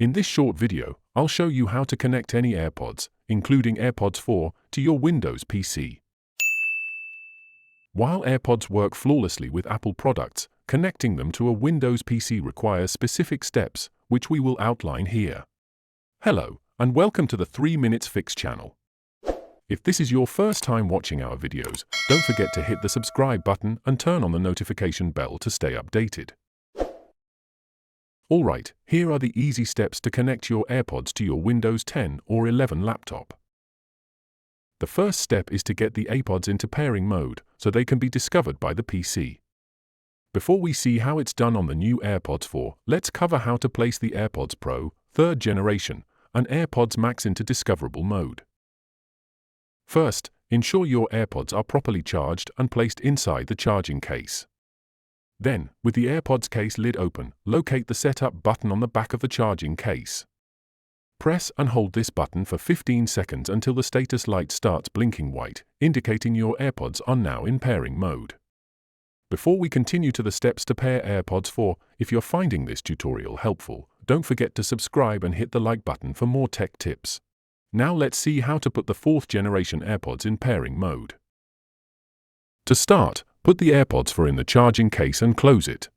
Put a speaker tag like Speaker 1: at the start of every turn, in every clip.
Speaker 1: In this short video, I'll show you how to connect any AirPods, including AirPods 4, to your Windows PC. While AirPods work flawlessly with Apple products, connecting them to a Windows PC requires specific steps, which we will outline here. Hello, and welcome to the 3 Minutes Fix channel. If this is your first time watching our videos, don't forget to hit the subscribe button and turn on the notification bell to stay updated. Alright, here are the easy steps to connect your AirPods to your Windows 10 or 11 laptop. The first step is to get the AirPods into pairing mode so they can be discovered by the PC. Before we see how it's done on the new AirPods 4, let's cover how to place the AirPods Pro, 3rd generation, and AirPods Max into discoverable mode. First, ensure your AirPods are properly charged and placed inside the charging case. Then, with the AirPods case lid open, locate the Setup button on the back of the charging case. Press and hold this button for 15 seconds until the status light starts blinking white, indicating your AirPods are now in pairing mode. Before we continue to the steps to pair AirPods 4, if you're finding this tutorial helpful, don't forget to subscribe and hit the like button for more tech tips. Now let's see how to put the 4th generation AirPods in pairing mode. To start, put the AirPods 4 in the charging case and close it.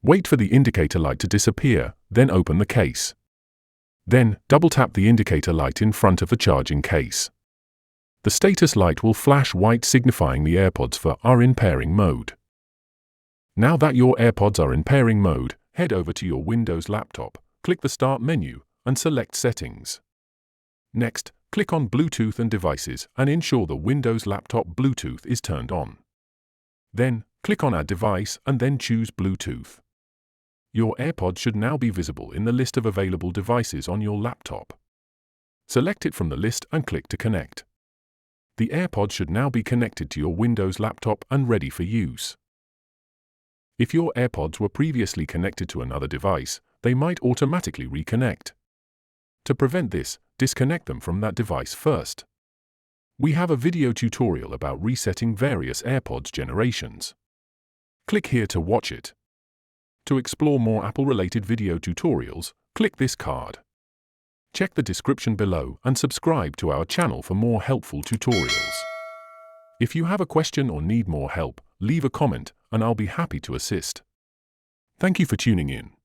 Speaker 1: Wait for the indicator light to disappear, then open the case. Then, double-tap the indicator light in front of the charging case. The status light will flash white, signifying the AirPods 4 are in pairing mode. Now that your AirPods are in pairing mode, head over to your Windows laptop, click the Start menu, and select Settings. Next, click on Bluetooth and Devices and ensure the Windows laptop Bluetooth is turned on. Then, click on Add Device and then choose Bluetooth. Your AirPods should now be visible in the list of available devices on your laptop. Select it from the list and click to connect. The AirPods should now be connected to your Windows laptop and ready for use. If your AirPods were previously connected to another device, they might automatically reconnect. To prevent this, disconnect them from that device first. We have a video tutorial about resetting various AirPods generations. Click here to watch it. To explore more Apple-related video tutorials, click this card. Check the description below and subscribe to our channel for more helpful tutorials. If you have a question or need more help, leave a comment and I'll be happy to assist. Thank you for tuning in.